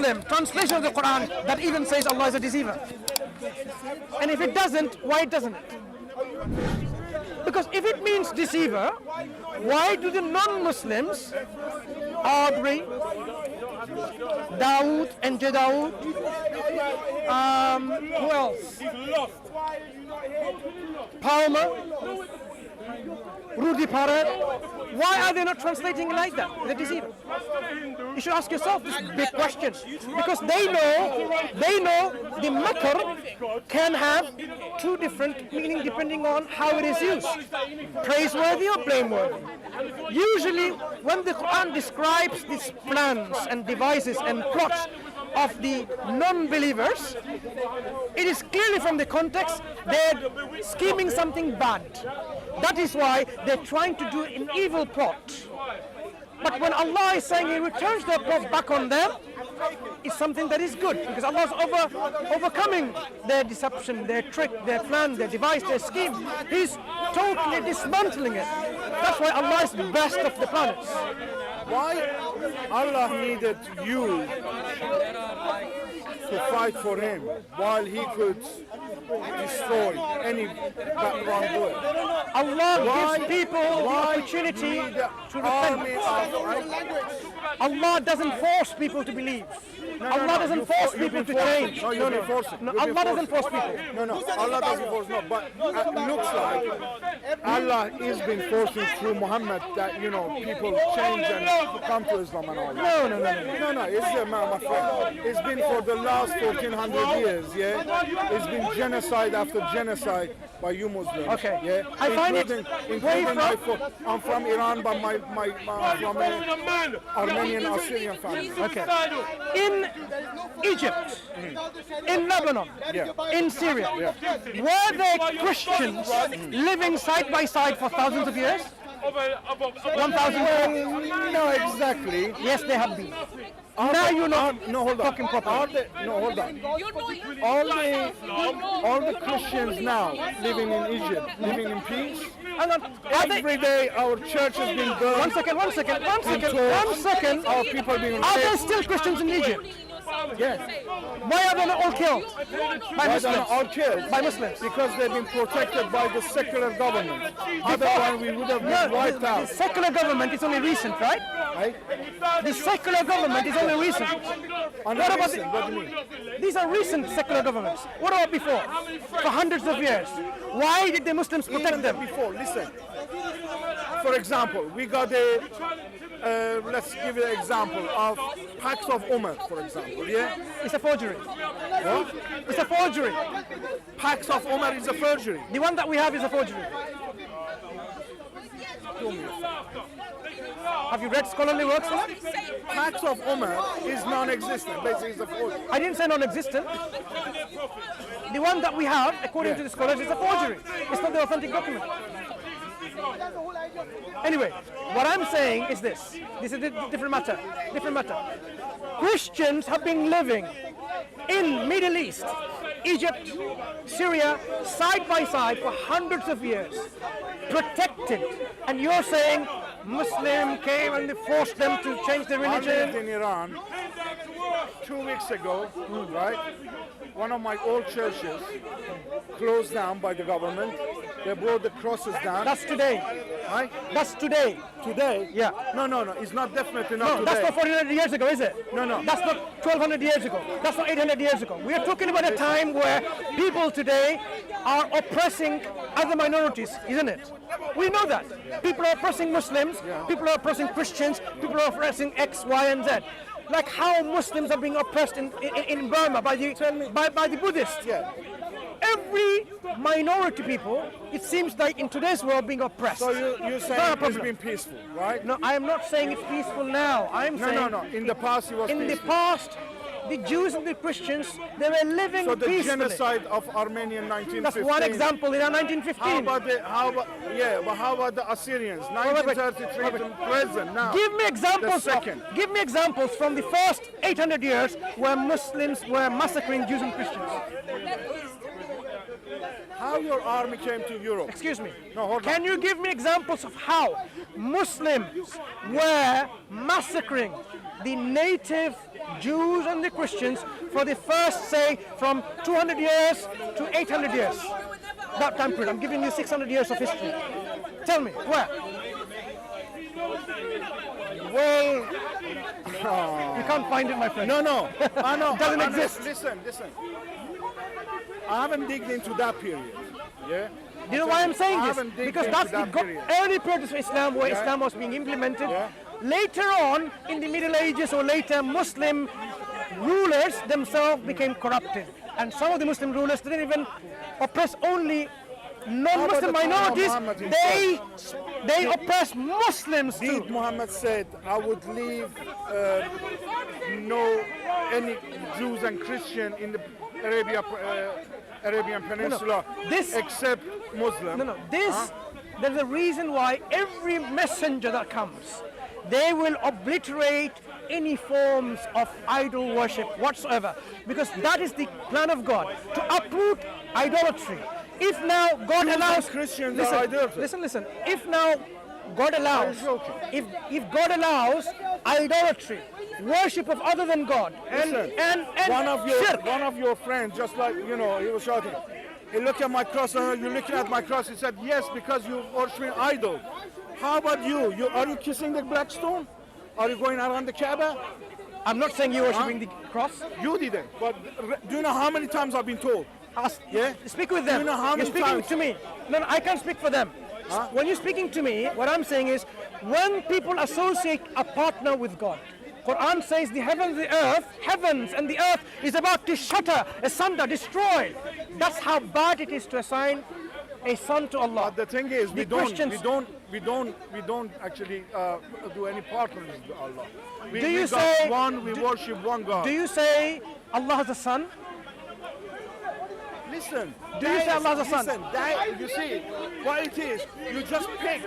non-Muslim translation of the Quran that even says Allah is a deceiver? And if it doesn't, why doesn't it? Because if it means deceiver, why do the non-Muslims, Aubrey, Dawood and Jadawood, who else? Palmer, Rudy Parrott, why are they not translating like that? The deceiver. You should ask yourself this big question, because they know the makr can have two different meanings depending on how it is used, praiseworthy or blameworthy. Usually, when the Quran describes these plans and devices and plots of the non-believers, it is clearly from the context they're scheming something bad. That is why they're trying to do an evil plot. But when Allah is saying He returns their plot back on them, it's something that is good, because Allah is overcoming their deception, their trick, their plan, their device, their scheme. He's totally dismantling it. That's why Allah is the best of the planets. Why Allah needed you to fight for Him while He could destroy any wrongdoer? Allah gives people the opportunity to repent. Allah doesn't force people to believe. Allah doesn't force people to change. No, Allah doesn't force people. No, Allah doesn't force. No, but it looks like Allah has been forcing through Muhammad that people change and come to Islam and all that. No. It's my friend. It's been for the last 1400 years. Yeah, it's been genocide after genocide by you Muslims. Okay. Yeah, I find including I'm from Iran, but my from an Armenian Assyrian family. Okay. In Egypt, in Lebanon, in Syria, were there Christians living side by side for thousands of years? 1,000 years? No, exactly. Yes, they have been. Now you're not talking properly. Hold on. All the Christians now living in Egypt, living in peace. Every day our church has been burned. One second. Our people being Are there still Christians in Egypt? Yes. Why are they not all killed? By Muslims? All killed? By Muslims? Because they've been protected by the secular government. Otherwise we would have been wiped out. The secular government is only recent, right? The secular government is only recent. What do you mean? These are recent secular governments. What about before? For hundreds of years. Why did the Muslims protect them? Before, listen. For example, we got let's give you an example of Pax of Umar, for example, yeah? It's a forgery. What? It's a forgery. Pax of Umar is a forgery. The one that we have is a forgery. Have you read scholarly works on it? Pax of Umar is non-existent. Basically, it's a forgery. I didn't say non-existent. The one that we have, according to the scholars, is a forgery. It's not the authentic document. Anyway, what I'm saying is this. This is a different matter. Christians have been living in Middle East, Egypt, Syria, side by side for hundreds of years, protected. And you're saying Muslim came and they forced them to change their religion? I lived in Iran 2 weeks ago, right? One of my old churches closed down by the government. They brought the crosses down. That's today. Right? That's today. Today? Yeah. No. It's not definitely not today. That's not 400 years ago, is it? No. That's not 1,200 years ago. That's not 800 years ago. We are talking about a time where people today are oppressing other minorities, isn't it? We know that. People are oppressing Muslims, people are oppressing Christians, people are oppressing X, Y, and Z. Like how Muslims are being oppressed in Burma by the Buddhists. Yeah. Every minority people, it seems like in today's world, being oppressed. So you're saying it's been peaceful, right? No, I am not saying it's peaceful now. I'm saying No. In the past, it was peaceful. In the past, the Jews and the Christians, they were living peacefully. So the genocide of Armenia in 1915. That's one example in 1915. How about the Assyrians? 1933 to present now. Give me examples from the first 800 years where Muslims were massacring Jews and Christians. how your army came to Europe. Excuse me. No, hold on. Can you give me examples of how Muslims were massacring the native Jews and the Christians for the first, say, from 200 years to 800 years? That time period. I'm giving you 600 years of history. Tell me, where? Well, You can't find it, my friend. no. I know. It doesn't I know. exist. Listen. I haven't digged into that period. Yeah. You know why I'm saying I this? haven't digged Because into that's the that period. early periods of Islam where Yeah. Islam was being implemented. Yeah. Later on, in the Middle Ages or later, Muslim rulers themselves became corrupted. And some of the Muslim rulers didn't even oppress only non-Muslim the time of minorities. Muhammad They oppress Muslims too. Did Muhammad said, I would leave any Jews and Christian in the Arabian Peninsula except Muslim. No. There's a reason why every messenger that comes, they will obliterate any forms of idol worship whatsoever, because that is the plan of God, to uproot idolatry. If now God allows Christians are idolaters. Listen. If now God allows, if God allows idolatry, worship of other than God, and shirk. one of your friends, just like he was shouting. He looked at my cross, and you're looking at my cross. He said, yes, because you're worshiping idol. How about you? Are you kissing the black stone? Are you going around the Kaaba? I'm not saying you're worshiping the cross. You didn't. But do you know how many times I've been told? Speak with them. Do you know how You're many speaking times? to me. No, I can't speak for them. When you're speaking to me, what I'm saying is, when people associate a partner with God, Quran says the heavens and the earth is about to shatter, asunder, destroy. That's how bad it is to assign a son to Allah. But the thing is, we don't actually do any partners with Allah. We worship one God. Do you say Allah has a son? Listen. Do you say Allah has a son? Listen, you see, what it is, you just pick.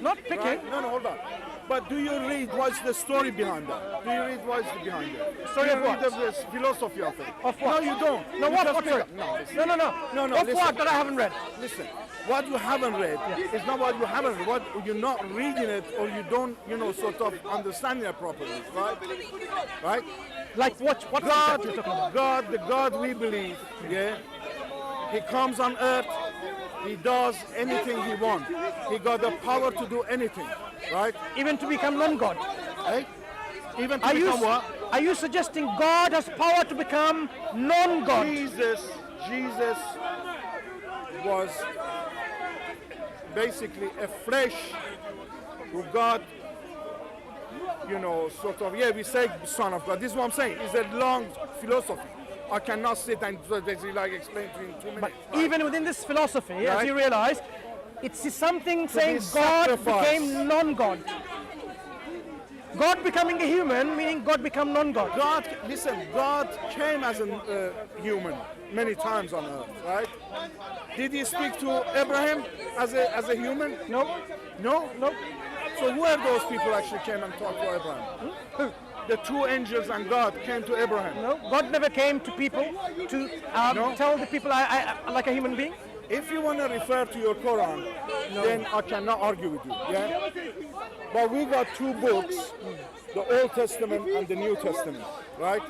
Not picking. Right? No, hold on. But do you read what's the story behind that? Do you read what's behind it? Story of what? Do you read the philosophy of it? Of what? No, you don't. No, You what? just What? pick Sorry. up. No, listen. No. No, Of listen. what that I haven't read? Listen, what you haven't read is not what you haven't read. What you're not reading it, or you don't, sort of understanding it properly, right? Right? Like what? What God, you're talking about? God, the God we believe, He comes on earth. He does anything He wants. He got the power to do anything, right? Even to become non-God. Right? Even to become what? Are you suggesting God has power to become non-God? Jesus was basically a flesh who got, we say Son of God. This is what I'm saying. It's a long philosophy. I cannot sit and explain to you in 2 minutes. But even within this philosophy, as Right. you realize, it's something saying be God sacrificed. became non-God. God becoming a human, meaning God become non-God. God came as a human many times on earth, right? Did He speak to Abraham as a human? No. No? No. So who are those people actually came and talked to Abraham? Who? The two angels and God came to Abraham. No. God never came to people to No. tell the people I like a human being. If you want to refer to your Quran, then I cannot argue with you. Yeah? But we got two books, the Old Testament and the New Testament, right?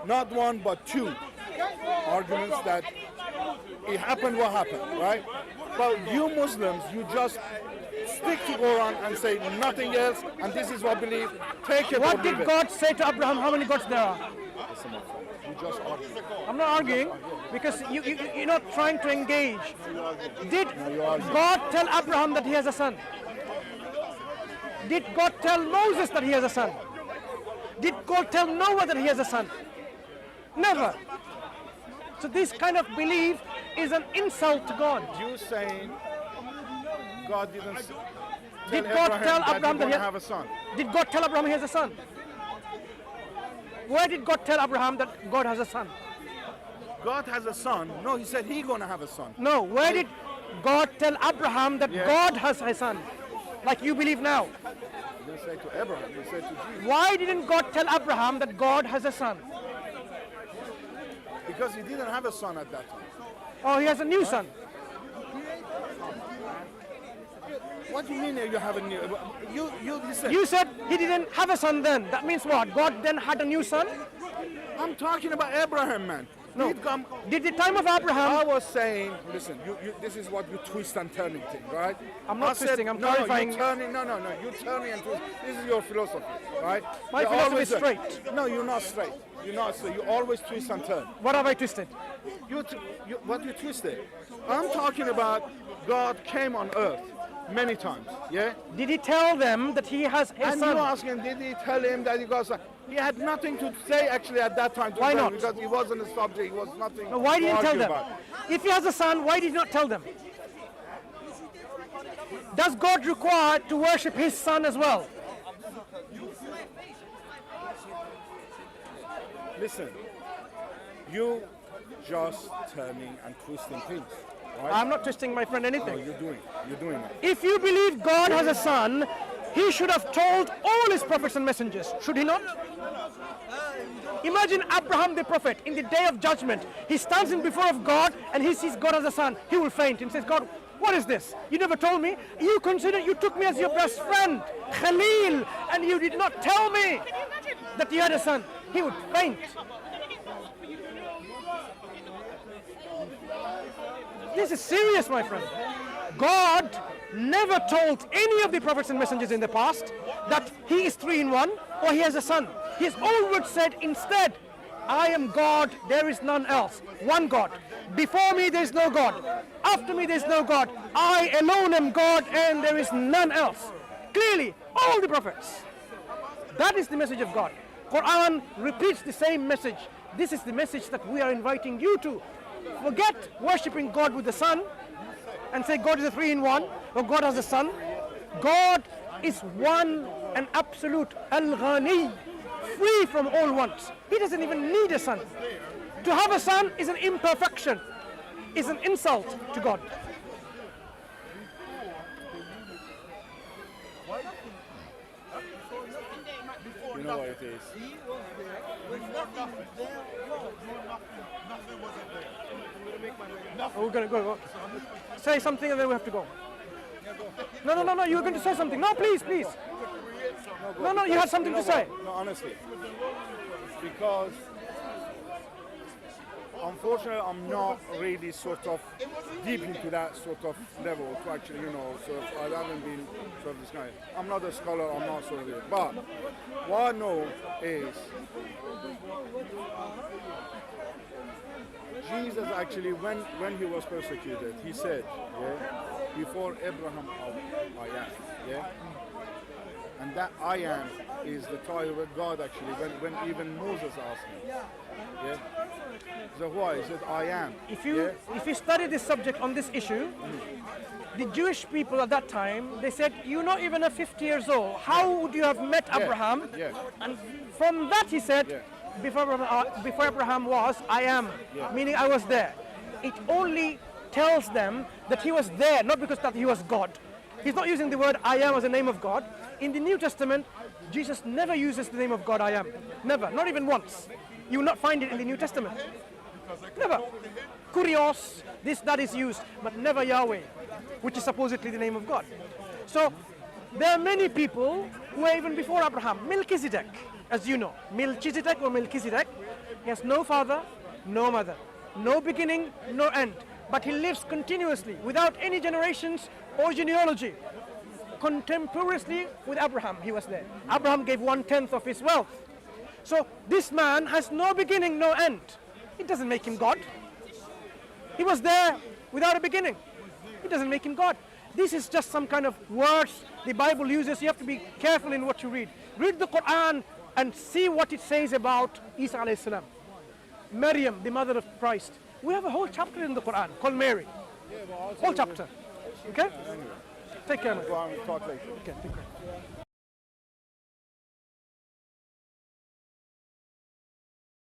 Not one, but two arguments that it happened what happened, right? But you Muslims, you just stick to Quran and say nothing else, and this is what I believe. Take it or What leave did it. God say to Abraham? How many gods there are? You just argue. I'm not arguing because you're not trying to engage. Did you're arguing. God tell Abraham that he has a son? Did God tell Moses that he has a son? Did God tell Noah that he has a son? Never. So this kind of belief is an insult to God. You saying God didn't Did tell God Abraham tell that Abraham you're that going to have a son? Did God tell Abraham he has a son? Where did God tell Abraham that God has a son? God has a son. No, He said He's going to have a son. No, where did God tell Abraham that Yeah. God has a son? Like you believe now. He didn't say to Abraham, He said to Jesus. Why didn't God tell Abraham that God has a son? Because he didn't have a son at that time. Oh, he has a new son. What do you mean you have a new? You listen. You said he didn't have a son then. That means what? God then had a new son? I'm talking about Abraham, man. No. He'd come. Did the time of Abraham... I was saying, listen, this is what you twist and turning thing, right? I'm not twisting, I'm clarifying. You're turning and twisting. This is your philosophy, right? My You're philosophy always is straight. No, you're not straight. You're not straight. You always twist and turn. What have I twisted? What you twisted? I'm talking about God came on earth many times, yeah? Did he tell them that he has a And son? you're asking, did he tell him that he got a son? He had nothing to say actually at that time. Why not? Because he wasn't a subject, he was nothing. No, why did he tell them? About. If he has a son, why did he not tell them? Does God require to worship his son as well? Listen, you just turning and twisting things. Right? I'm not twisting, my friend, anything. No, you're doing it. If you believe God has a son, he should have told all his prophets and messengers, should he not? Imagine Abraham the prophet in the day of judgment. He stands in before of God and he sees God as a son. He will faint and says, God, what is this? You never told me. You took me as your best friend, Khalil, and you did not tell me that you had a son. He would faint. This is serious, my friend. God never told any of the prophets and messengers in the past that he is 3 in 1 or he has a son. He has always said instead, I am God, there is none else. One God. Before me there is no God. After me there is no God. I alone am God and there is none else. Clearly, all the prophets. That is the message of God. Quran repeats the same message. This is the message that we are inviting you to. Forget worshipping God with the Son and say God is a 3 in 1 or God has a son. God is one and absolute, al-Ghani, free from all wants. He doesn't even need a son. To have a son is an imperfection, is an insult to God. You know what it is. Oh, we're going to go. Say something and then we have to go. No, you were going to say something. No, please. No, you had something to say. No, honestly. Because unfortunately I'm not really sort of deep into that sort of level to actually, I haven't been sort of this kind. I'm not a scholar, I'm not sort of it. But what I know is Jesus actually, when he was persecuted, he said, before Abraham, I am, and that I am is the title of God actually, when even Moses asked him, so why? He said, I am. If you study this subject on this issue, the Jewish people at that time, they said, you're not even 50 years old. How would you have met Abraham? And from that he said, before Abraham was, I am, meaning I was there. It only tells them that he was there, not because that he was God. He's not using the word I am as a name of God. In the New Testament, Jesus never uses the name of God I am. Never, not even once. You will not find it in the New Testament. Never. Kurios, that is used, but never Yahweh, which is supposedly the name of God. So there are many people who are even before Abraham. Melchizedek, as you know, Melchizedek, he has no father, no mother, no beginning, no end, but he lives continuously without any generations or genealogy. Contemporaneously with Abraham, he was there. Abraham gave 1/10 of his wealth. So this man has no beginning, no end. It doesn't make him God. He was there without a beginning. It doesn't make him God. This is just some kind of words the Bible uses. You have to be careful in what you read. Read the Quran and see what it says about Isa alayhi salam. Maryam, the mother of Christ. We have a whole chapter in the Quran called Mary. Whole chapter. Okay? Take care, man. Talk later. Okay, take care.